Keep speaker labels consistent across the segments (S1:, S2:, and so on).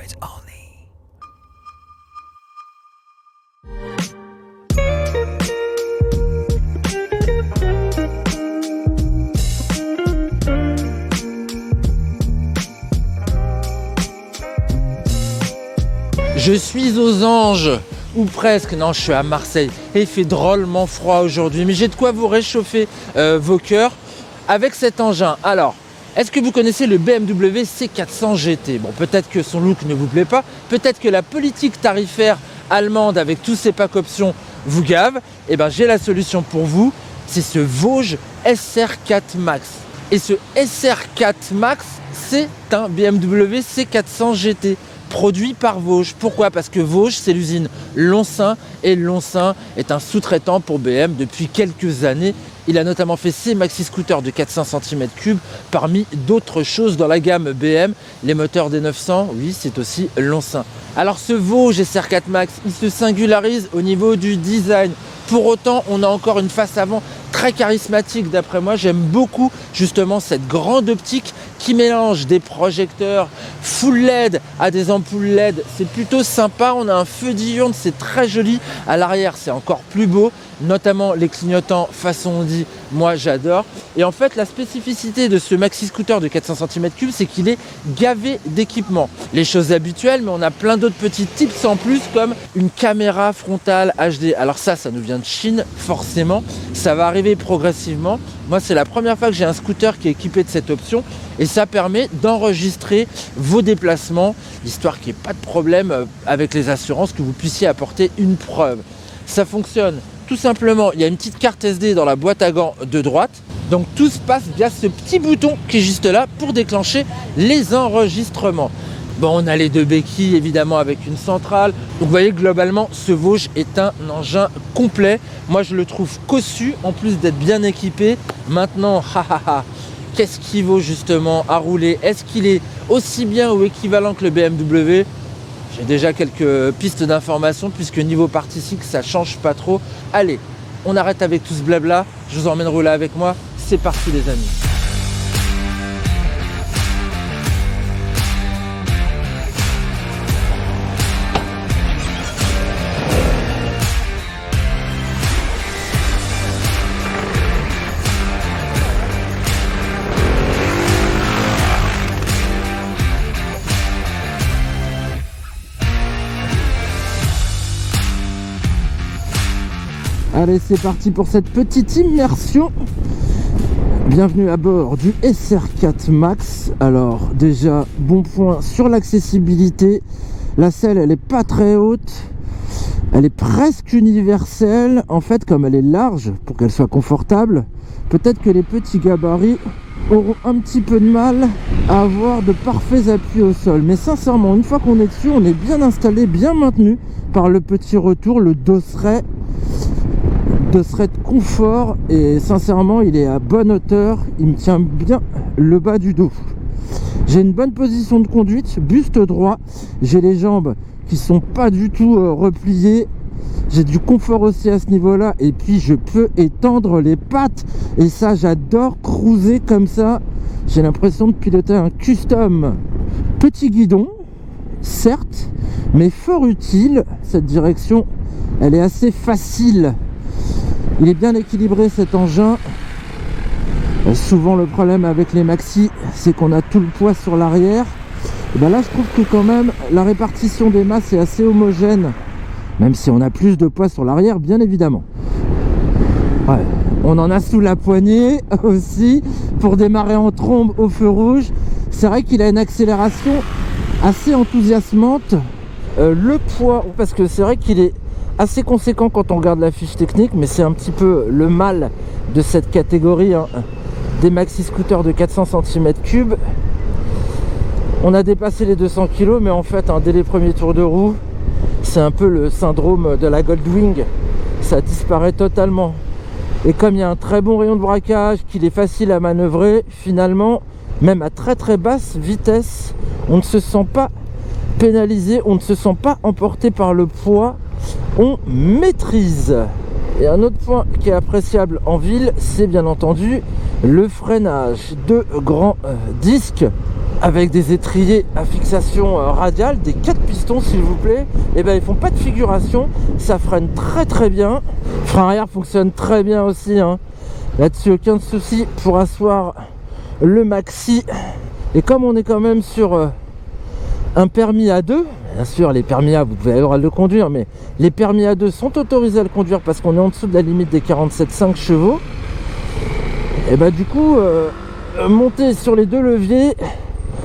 S1: Androids only.
S2: Je suis aux Anges, ou presque, non je suis à Marseille et il fait drôlement froid aujourd'hui, mais j'ai de quoi vous réchauffer vos cœurs avec cet engin. Alors, est-ce que vous connaissez le BMW C400 GT? Bon, peut-être que son look ne vous plaît pas, peut-être que la politique tarifaire allemande avec tous ses packs options vous gave. Eh bien j'ai la solution pour vous, c'est ce Vosges SR4 Max. Et ce SR4 Max, c'est un BMW C400 GT. Produit par Vosges. Pourquoi? Parce que Vosges, c'est l'usine Lonsin et Lonsin est un sous-traitant pour BM depuis quelques années. Il a notamment fait ses maxi scooters de 400 cm3 parmi d'autres choses dans la gamme BM. Les moteurs des 900, oui, c'est aussi Lonsin. Alors ce Vosges SR4 Max, il se singularise au niveau du design. Pour autant, on a encore une face avant très charismatique d'après moi. J'aime beaucoup justement cette grande optique qui mélange des projecteurs full LED à des ampoules LED. C'est plutôt sympa, on a un feu diurne, c'est très joli. À l'arrière, c'est encore plus beau, notamment les clignotants façon Audi, moi j'adore. Et en fait, la spécificité de ce maxi scooter de 400 cm3, c'est qu'il est gavé d'équipements. Les choses habituelles, mais on a plein d'autres petits tips en plus, comme une caméra frontale HD. Alors ça nous vient de Chine, forcément. Ça va arriver progressivement. Moi, c'est la première fois que j'ai un scooter qui est équipé de cette option. Et ça permet d'enregistrer vos déplacements, histoire qu'il n'y ait pas de problème avec les assurances, que vous puissiez apporter une preuve. Ça fonctionne tout simplement, il y a une petite carte SD dans la boîte à gants de droite. Donc tout se passe via ce petit bouton qui est juste là pour déclencher les enregistrements. Bon, on a les deux béquilles évidemment avec une centrale. Donc vous voyez, globalement, ce Vosges est un engin complet. Moi, je le trouve cossu, en plus d'être bien équipé. Maintenant, qu'est-ce qu'il vaut justement à rouler? Est-ce qu'il est aussi bien ou équivalent que le BMW? J'ai déjà quelques pistes d'information puisque niveau partie cycle, ça change pas trop. Allez, on arrête avec tout ce blabla. Je vous emmène rouler avec moi. C'est parti les amis. Allez, c'est parti pour cette petite immersion. Bienvenue à bord du SR4 Max. Alors déjà, bon point sur l'accessibilité. La selle, elle est pas très haute. Elle est presque universelle. En fait, comme elle est large, pour qu'elle soit confortable, peut-être que les petits gabarits auront un petit peu de mal à avoir de parfaits appuis au sol. Mais sincèrement, une fois qu'on est dessus, on est bien installé, bien maintenu par le petit retour, le dosseret de confort, et sincèrement il est à bonne hauteur, il me tient bien le bas du dos. J'ai une bonne position de conduite, buste droit, j'ai les jambes qui sont pas du tout repliées, j'ai du confort aussi à ce niveau là, et puis je peux étendre les pattes, et ça j'adore cruiser comme ça. J'ai l'impression de piloter un custom. Petit guidon certes, mais fort utile. Cette direction, elle est assez facile. Il est bien équilibré cet engin. Souvent le problème avec les maxi, c'est qu'on a tout le poids sur l'arrière. Et ben là je trouve que quand même la répartition des masses est assez homogène, même si on a plus de poids sur l'arrière bien évidemment. Ouais. On en a sous la poignée aussi pour démarrer en trombe au feu rouge. C'est vrai qu'il a une accélération assez enthousiasmante. Le poids, parce que c'est vrai qu'il est assez conséquent quand on regarde la fiche technique, mais c'est un petit peu le mal de cette catégorie hein, des maxi scooters de 400 cm3. On a dépassé les 200 kg, mais en fait dès les premiers tours de roue, c'est un peu le syndrome de la Goldwing, ça disparaît totalement. Et comme il y a un très bon rayon de braquage, qu'il est facile à manœuvrer, finalement même à très très basse vitesse, on ne se sent pas pénalisé, on ne se sent pas emporté par le poids, on maîtrise. Et un autre point qui est appréciable en ville, c'est bien entendu le freinage. Deux grands disques avec des étriers à fixation radiale, des 4 pistons s'il vous plaît, et ben ils font pas de figuration, ça freine très très bien. Le frein arrière fonctionne très bien aussi, hein. Là-dessus aucun souci pour asseoir le maxi. Et comme on est quand même sur un permis A2, bien sûr les permis A vous pouvez avoir le conduire, mais les permis A2 sont autorisés à le conduire parce qu'on est en dessous de la limite des 47,5 chevaux. Et bah du coup monter sur les 2 leviers,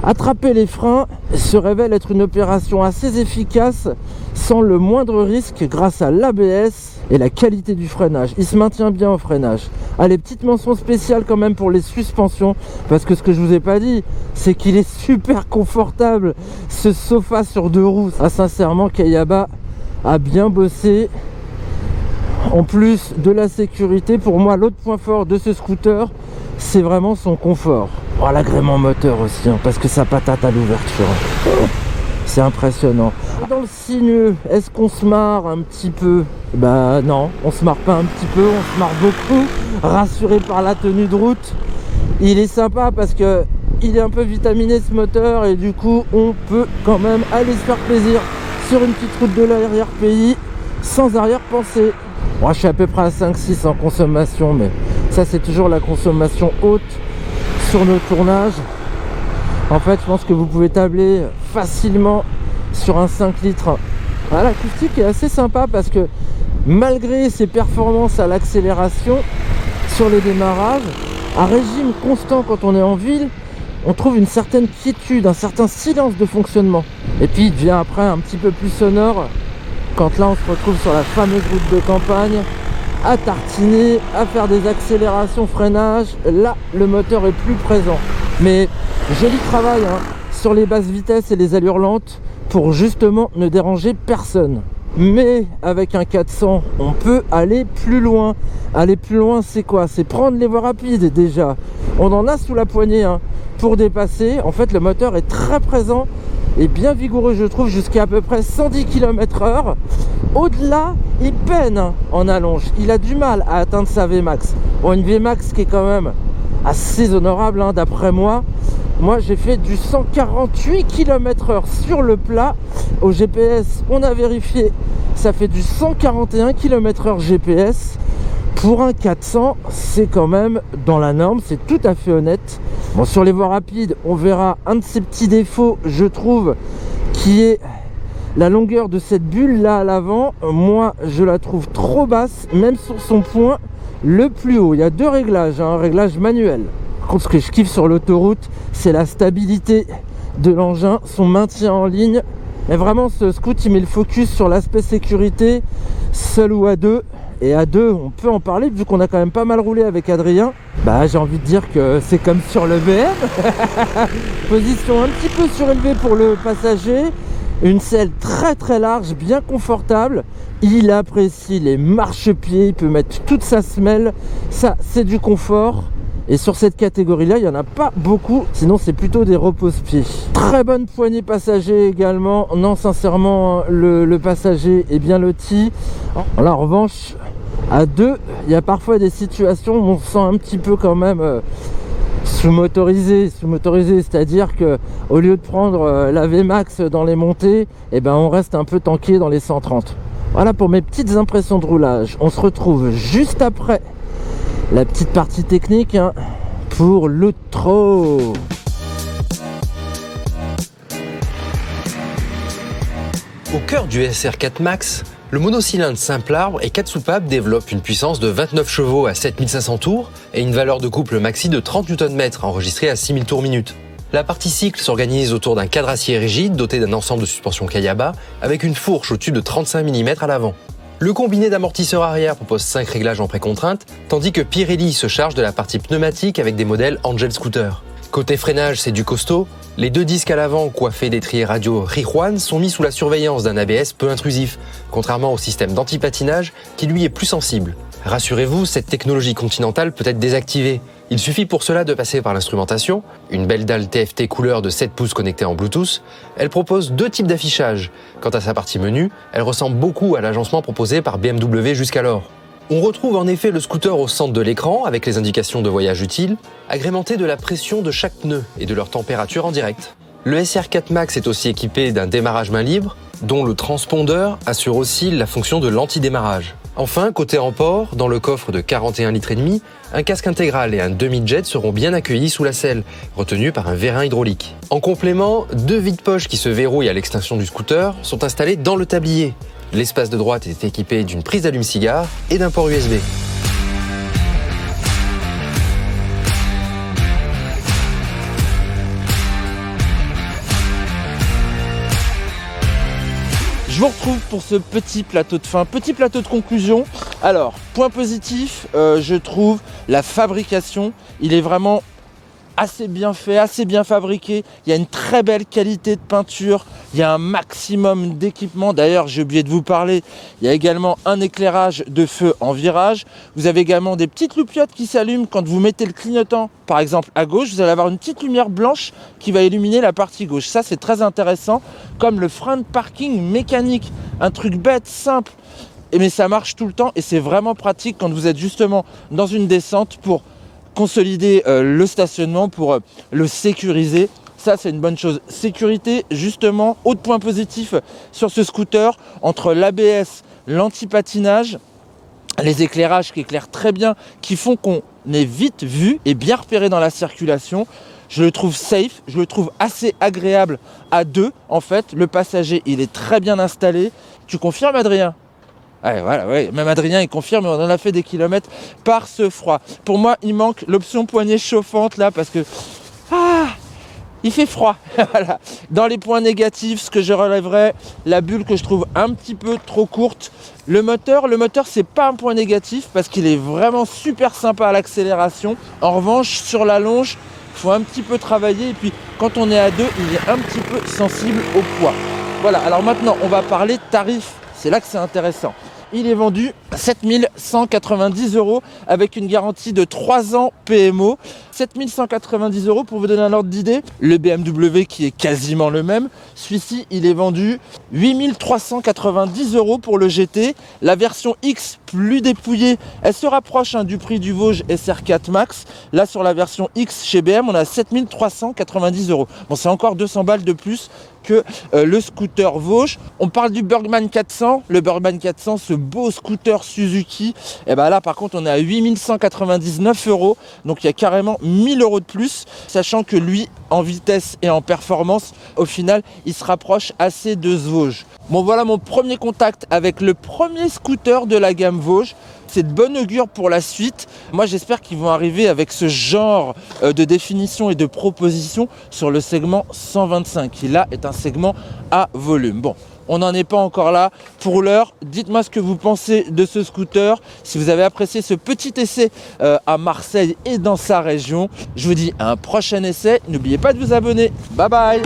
S2: attraper les freins se révèle être une opération assez efficace sans le moindre risque grâce à l'ABS et la qualité du freinage. Il se maintient bien au freinage. Allez, petite mention spéciale quand même pour les suspensions, parce que ce que je vous ai pas dit, c'est qu'il est super confortable ce sofa sur 2 roues. Ah, sincèrement, Kayaba a bien bossé. En plus de la sécurité, pour moi l'autre point fort de ce scooter, c'est vraiment son confort. Oh, l'agrément moteur aussi, hein, parce que ça patate à l'ouverture. C'est impressionnant. Dans le sinueux, est-ce qu'on se marre un petit peu? Bah non, on se marre pas un petit peu, on se marre beaucoup. Rassuré par la tenue de route. Il est sympa parce que il est un peu vitaminé ce moteur et du coup on peut quand même aller se faire plaisir sur une petite route de l'arrière-pays sans arrière-pensée. Moi je suis à peu près à 5-6 en consommation, mais ça c'est toujours la consommation haute sur nos tournages. En fait je pense que vous pouvez tabler facilement sur un 5 litres. Ah, l'acoustique est assez sympa parce que malgré ses performances à l'accélération sur les démarrages, à régime constant quand on est en ville, on trouve une certaine quiétude, un certain silence de fonctionnement. Et puis il devient après un petit peu plus sonore quand là on se retrouve sur la fameuse route de campagne à tartiner, à faire des accélérations, freinage. Là le moteur est plus présent. Mais joli travail hein, sur les basses vitesses et les allures lentes pour justement ne déranger personne. Mais avec un 400 on peut aller plus loin. Aller plus loin c'est quoi? C'est prendre les voies rapides déjà. On en a sous la poignée hein, pour dépasser. En fait le moteur est très présent et bien vigoureux je trouve, jusqu'à à peu près 110 km/h. Au-delà il peine hein, en allonge. Il a du mal à atteindre sa Vmax. Bon, une Vmax qui est quand même assez honorable hein, d'après moi. Moi j'ai fait du 148 km/h sur le plat. Au GPS on a vérifié, ça fait du 141 km/h GPS. Pour un 400 c'est quand même dans la norme, c'est tout à fait honnête. Bon, sur les voies rapides on verra un de ses petits défauts je trouve, qui est la longueur de cette bulle là à l'avant. Moi je la trouve trop basse, même sur son point le plus haut. Il y a 2 réglages, un réglage manuel. Par contre ce que je kiffe sur l'autoroute c'est la stabilité de l'engin, son maintien en ligne. Mais vraiment ce scoot il met le focus sur l'aspect sécurité, seul ou à 2. Et à 2 on peut en parler vu qu'on a quand même pas mal roulé avec Adrien. Bah j'ai envie de dire que c'est comme sur le BM. Position un petit peu surélevée pour le passager. Une selle très très large, bien confortable. Il apprécie les marchepieds, il peut mettre toute sa semelle. Ça c'est du confort. Et sur cette catégorie là il n'y en a pas beaucoup, sinon c'est plutôt des repose-pieds. Très bonne poignée passager également. Non sincèrement le passager est bien loti. Là en revanche à 2 il y a parfois des situations où on se sent un petit peu quand même sous-motorisé, c'est-à-dire que au lieu de prendre la Vmax dans les montées, et ben on reste un peu tanké dans les 130. Voilà pour mes petites impressions de roulage. On se retrouve juste après la petite partie technique hein, pour l'outro.
S1: Au cœur du SR4 Max, le monocylindre simple arbre et 4 soupapes développe une puissance de 29 chevaux à 7500 tours et une valeur de couple maxi de 30 Nm enregistrée à 6000 tours minute. La partie cycle s'organise autour d'un cadre acier rigide doté d'un ensemble de suspension Kayaba avec une fourche au tube de 35 mm à l'avant. Le combiné d'amortisseurs arrière propose 5 réglages en précontrainte, tandis que Pirelli se charge de la partie pneumatique avec des modèles Angel Scooter. Côté freinage, c'est du costaud. Les 2 disques à l'avant coiffés d'étriers radio Rijuan sont mis sous la surveillance d'un ABS peu intrusif, contrairement au système d'antipatinage qui lui est plus sensible. Rassurez-vous, cette technologie continentale peut être désactivée. Il suffit pour cela de passer par l'instrumentation, une belle dalle TFT couleur de 7 pouces connectée en Bluetooth. Elle propose 2 types d'affichage. Quant à sa partie menu, elle ressemble beaucoup à l'agencement proposé par BMW jusqu'alors. On retrouve en effet le scooter au centre de l'écran avec les indications de voyage utiles, agrémenté de la pression de chaque pneu et de leur température en direct. Le SR4 Max est aussi équipé d'un démarrage main libre, dont le transpondeur assure aussi la fonction de l'anti-démarrage. Enfin, côté emport, dans le coffre de 41,5 litres, un casque intégral et un demi-jet seront bien accueillis sous la selle, retenus par un vérin hydraulique. En complément, 2 vides-poches qui se verrouillent à l'extinction du scooter sont installés dans le tablier. L'espace de droite est équipé d'une prise d'allume-cigare et d'un port USB.
S2: Je vous retrouve pour ce petit plateau de fin, petit plateau de conclusion. Alors, point positif, je trouve la fabrication, il est vraiment assez bien fait, assez bien fabriqué. Il y a une très belle qualité de peinture, il y a un maximum d'équipement. D'ailleurs, j'ai oublié de vous parler, il y a également un éclairage de feu en virage. Vous avez également des petites loupiottes qui s'allument quand vous mettez le clignotant. Par exemple, à gauche, vous allez avoir une petite lumière blanche qui va illuminer la partie gauche. Ça, c'est très intéressant, comme le frein de parking mécanique. Un truc bête, simple, mais ça marche tout le temps et c'est vraiment pratique quand vous êtes justement dans une descente pour consolider le stationnement, pour le sécuriser. Ça, c'est une bonne chose. Sécurité, justement, autre point positif sur ce scooter, entre l'ABS, l'anti-patinage, les éclairages qui éclairent très bien, qui font qu'on est vite vu et bien repéré dans la circulation. Je le trouve safe, je le trouve assez agréable à deux. En fait, le passager, il est très bien installé. Tu confirmes, Adrien ? Ouais, voilà, ouais. Même Adrien il confirme, on en a fait des kilomètres par ce froid. Pour moi, il manque l'option poignée chauffante là parce que il fait froid. Voilà. Dans les points négatifs, ce que je relèverais, la bulle que je trouve un petit peu trop courte. Le moteur, c'est pas un point négatif parce qu'il est vraiment super sympa à l'accélération. En revanche, sur la longe, il faut un petit peu travailler et puis quand on est à deux, il est un petit peu sensible au poids. Voilà, alors maintenant, on va parler tarif. C'est là que c'est intéressant. Il est vendu à 7 190 € avec une garantie de 3 ans PMO. 7 190 € pour vous donner un ordre d'idée. Le BMW qui est quasiment le même, celui-ci il est vendu 8 390 € pour le GT. La version X plus dépouillée, elle se rapproche du prix du Vosges SR4 Max. Là sur la version X chez BM, on a 7 390 €. Bon, c'est encore 200 balles de plus que le scooter Vosges. On parle du Burgman 400. Le Burgman 400, ce beau scooter Suzuki, et ben là par contre on est à 8 199 €. Donc il y a carrément 1000 € de plus, sachant que lui en vitesse et en performance, au final il se rapproche assez de ce Vosges. Bon, voilà mon premier contact avec le premier scooter de la gamme Vosges. C'est de bonne augure pour la suite. Moi j'espère qu'ils vont arriver avec ce genre de définition et de proposition sur le segment 125 qui là est un segment à volume. Bon, on n'en est pas encore là. Pour l'heure, dites-moi ce que vous pensez de ce scooter. Si vous avez apprécié ce petit essai à Marseille et dans sa région, je vous dis à un prochain essai. N'oubliez pas de vous abonner. Bye bye.